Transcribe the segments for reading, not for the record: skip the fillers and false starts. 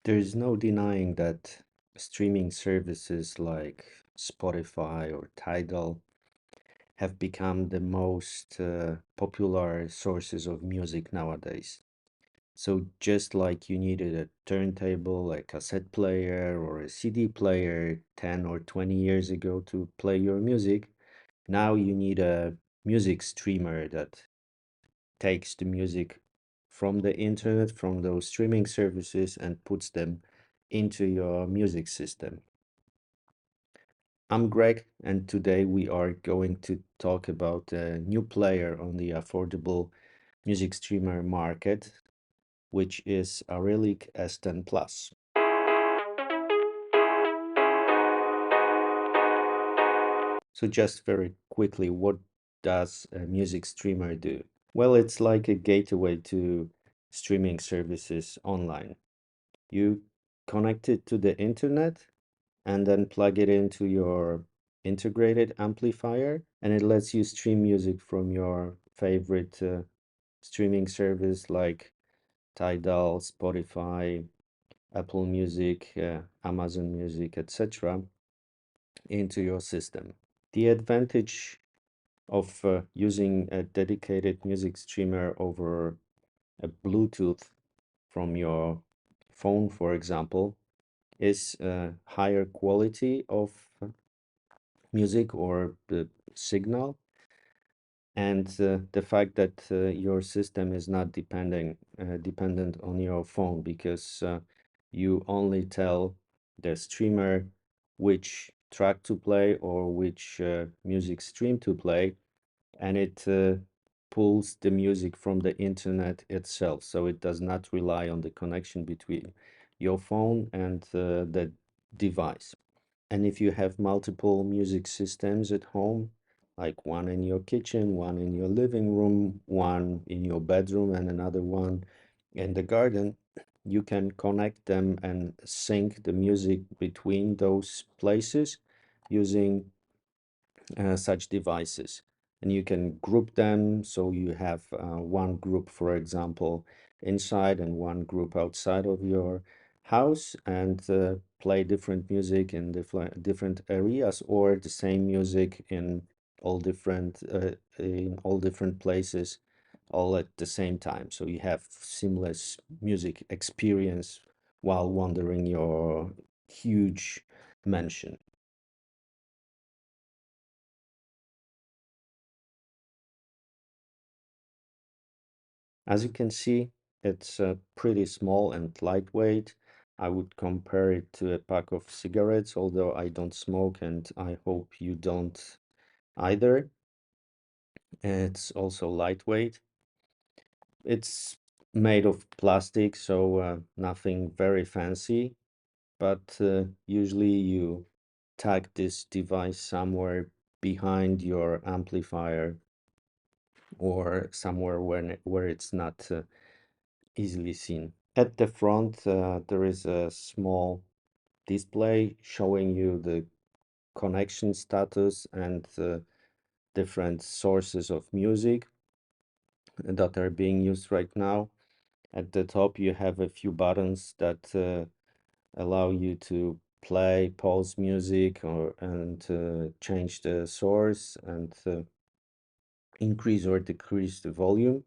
There is no denying that streaming services like Spotify or Tidal have become the most popular sources of music nowadays. So just like you needed a turntable, a cassette player, or a CD player 10 or 20 years ago to play your music, now you need a music streamer that takes the music from the internet, from those streaming services, and puts them into your music system. I'm Greg, and today we are going to talk about a new player on the affordable music streamer market, which is Arylic S10 Plus. So just very quickly, what does a music streamer do? Well, it's like a gateway to streaming services online. You connect it to the internet and then plug it into your integrated amplifier, and it lets you stream music from your favorite streaming service like Tidal, Spotify, Apple Music, Amazon Music, etc., into your system. The advantage of using a dedicated music streamer over a Bluetooth from your phone, for example, is higher quality of music or the signal, and the fact that your system is not dependent on your phone, because you only tell the streamer which track to play or which music stream to play, and it pulls the music from the internet itself, so it does not rely on the connection between your phone and the device. And if you have multiple music systems at home, like one in your kitchen, one in your living room, one in your bedroom, and another one in the garden, you can connect them and sync the music between those places using such devices. And you can group them, so you have one group, for example, inside and one group outside of your house, and play different music in different areas, or the same music in all different places all at the same time. So you have seamless music experience while wandering your huge mansion. As you can see, it's pretty small and lightweight. I would compare it to a pack of cigarettes, although I don't smoke and I hope you don't either. It's also lightweight. It's made of plastic, so nothing very fancy, but usually you tag this device somewhere behind your amplifier or somewhere where it's not easily seen. At the front, there is a small display showing you the connection status and different sources of music that are being used right now. At the top, you have a few buttons that allow you to play, pause music, or and change the source and increase or decrease the volume.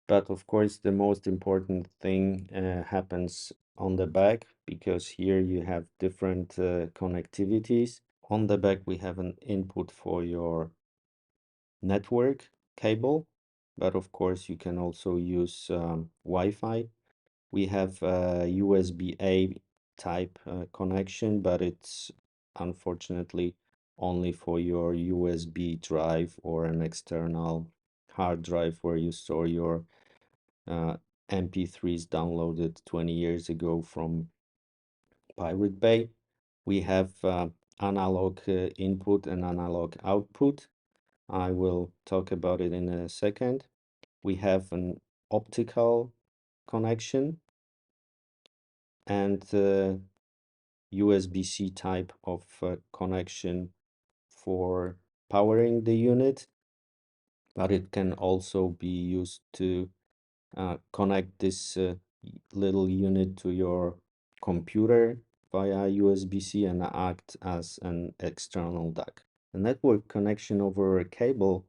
But of course, the most important thing happens on the back, because here you have different connectivities. On the back, we have an input for your network cable, but of course, you can also use Wi-Fi. We have a USB-A type connection, but it's unfortunately only for your USB drive or an external hard drive where you store your MP3s downloaded 20 years ago from Pirate Bay. We have analog input and analog output. I will talk about it in a second. We have an optical connection and USB-C type of connection for powering the unit, but it can also be used to connect this little unit to your computer via USB-C and act as an external DAC. The network connection over a cable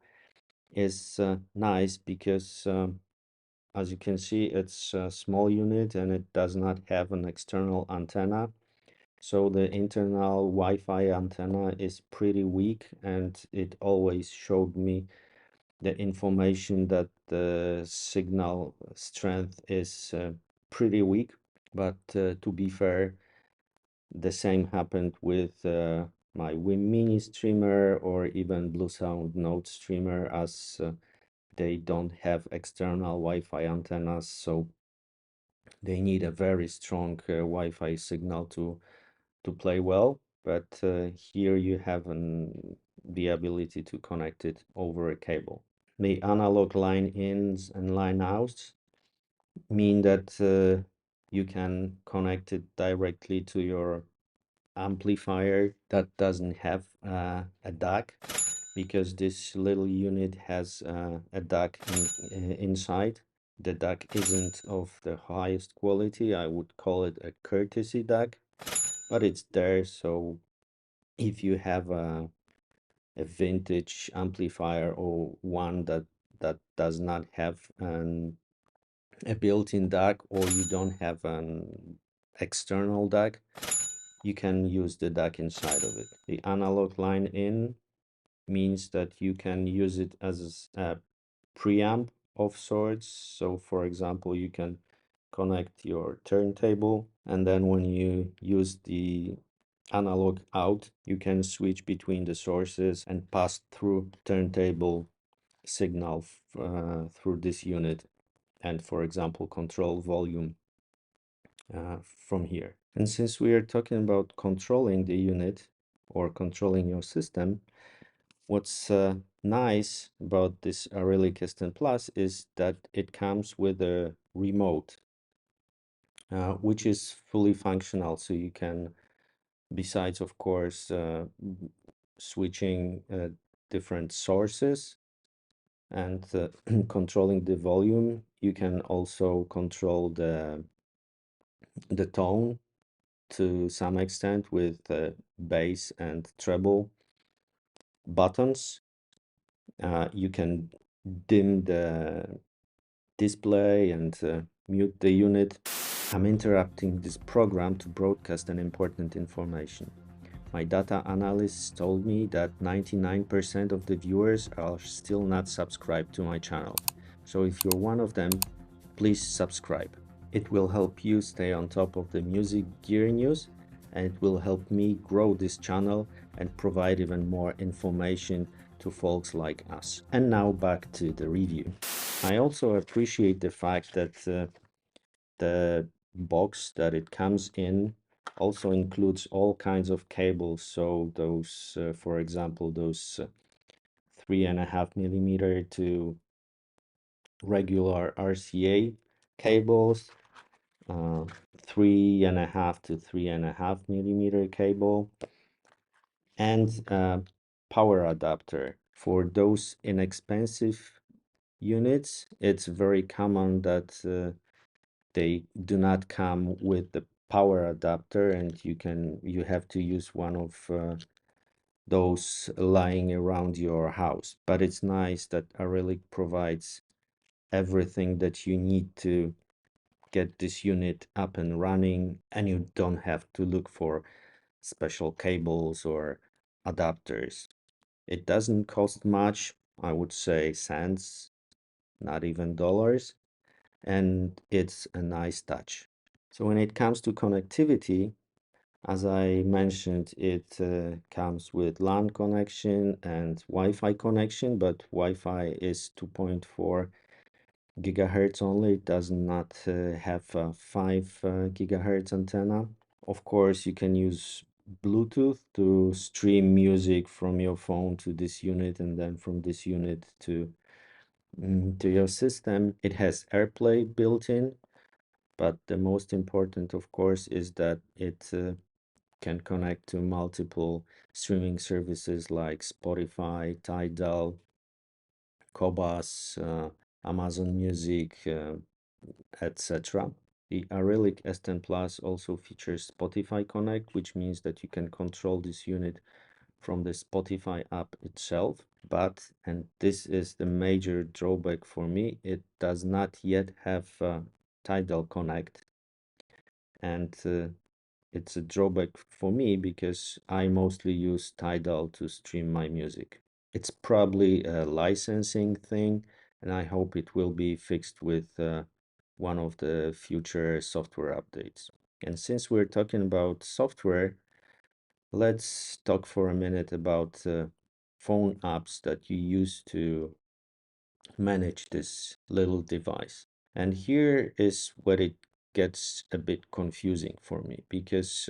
is nice because as you can see, it's a small unit and it does not have an external antenna. So the internal Wi-Fi antenna is pretty weak, and it always showed me the information that the signal strength is pretty weak. But to be fair, the same happened with my Win Mini streamer or even Blue Sound Note streamer, as they don't have external Wi-Fi antennas, so they need a very strong Wi-Fi signal to play well. But here you have the ability to connect it over a cable. The analog line ins and line outs mean that you can connect it directly to your amplifier that doesn't have a DAC, because this little unit has a DAC inside. The DAC isn't of the highest quality. I would call it a courtesy DAC, but it's there. So if you have a vintage amplifier or one that does not have a built-in DAC, or you don't have an external DAC, you can use the DAC inside of it. The analog line in means that you can use it as a preamp of sorts. So for example, you can connect your turntable, and then when you use the analog out, you can switch between the sources and pass through turntable signal through this unit, and for example control volume from here. And since we are talking about controlling the unit or controlling your system, what's nice about this Arylic S10 Plus is that it comes with a remote, which is fully functional. So you can, besides of course switching different sources and controlling the volume, you can also control the tone to some extent with bass and treble buttons. You can dim the display and mute the unit. I'm interrupting this program to broadcast an important information. My data analysts told me that 99% of the viewers are still not subscribed to my channel. So if you're one of them, please subscribe. It will help you stay on top of the music gear news, and it will help me grow this channel and provide even more information to folks like us. And now back to the review. I also appreciate the fact that the box that it comes in also includes all kinds of cables. So those, for example, those 3.5 millimeter to regular RCA cables, 3.5 to 3.5 millimeter cable, and power adapter. For those inexpensive units, it's very common that they do not come with the power adapter, and you have to use one of those lying around your house. But it's nice that Arylic provides everything that you need to get this unit up and running, and you don't have to look for special cables or adapters. It doesn't cost much, I would say cents, not even dollars, and it's a nice touch. So when it comes to connectivity, as I mentioned, it comes with LAN connection and Wi-Fi connection, but Wi-Fi is 2.4 gigahertz only. It does not have a 5 gigahertz antenna. Of course, you can use Bluetooth to stream music from your phone to this unit, and then from this unit to your system. It has AirPlay built in, but the most important, of course, is that it can connect to multiple streaming services like Spotify, Tidal, Cobas, Amazon Music, etc. The Arylic S10 Plus also features Spotify Connect, which means that you can control this unit from the Spotify app itself. But, and this is the major drawback for me, it does not yet have Tidal Connect. And it's a drawback for me because I mostly use Tidal to stream my music. It's probably a licensing thing, and I hope it will be fixed with one of the future software updates. And since we're talking about software, let's talk for a minute about phone apps that you use to manage this little device. And here is where it gets a bit confusing for me because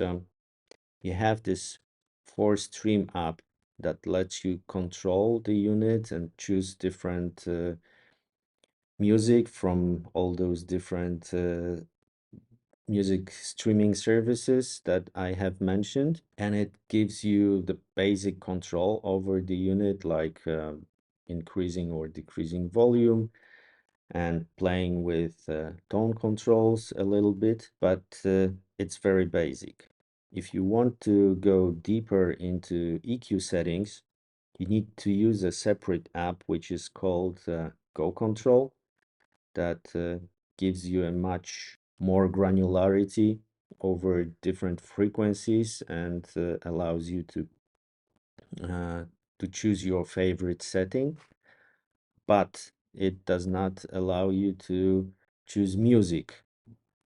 you have this four stream app that lets you control the unit and choose different music from all those different music streaming services that I have mentioned, and it gives you the basic control over the unit, like increasing or decreasing volume and playing with tone controls a little bit, but it's very basic. If you want to go deeper into EQ settings, you need to use a separate app which is called Go Control that gives you a much more granularity over different frequencies and allows you uh, to choose your favorite setting, but it does not allow you to choose music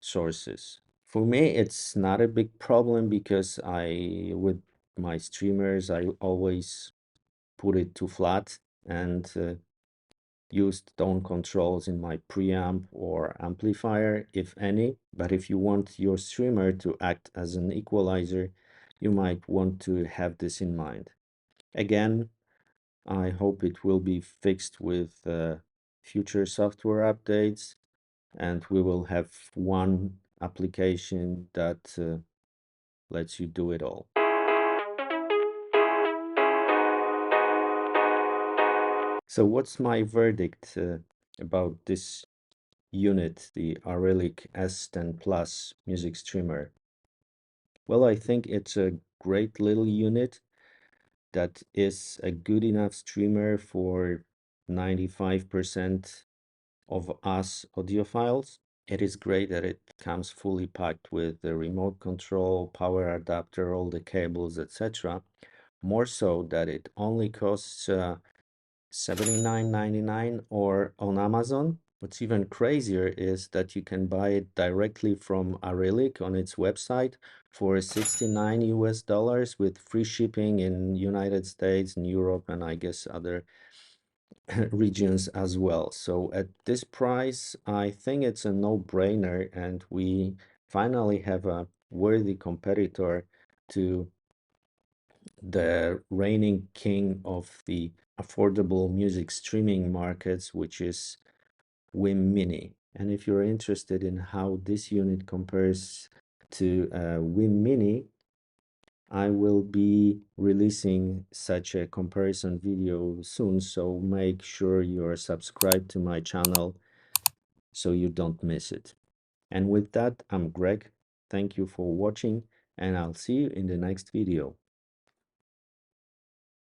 sources. For me, it's not a big problem because with my streamers, I always put it to flat and used tone controls in my preamp or amplifier, if any. But if you want your streamer to act as an equalizer, you might want to have this in mind. Again, I hope it will be fixed with future software updates, and we will have one application that lets you do it all. So what's my verdict about this unit, the Arylic S10 Plus music streamer? Well, I think it's a great little unit that is a good enough streamer for 95% of us audiophiles. It is great that it comes fully packed with the remote control, power adapter, all the cables, etc. More so that it only costs $79.99 or on Amazon. What's even crazier is that you can buy it directly from Arylic on its website for 69 US dollars with free shipping in United States and Europe and I guess other regions as well. So at this price, I think it's a no-brainer, and we finally have a worthy competitor to the reigning king of the affordable music streaming markets, which is Wim Mini. And if you're interested in how this unit compares to Wim Mini, I will be releasing such a comparison video soon, so make sure you're subscribed to my channel so you don't miss it. And with that, I'm Greg. Thank you for watching, and I'll see you in the next video.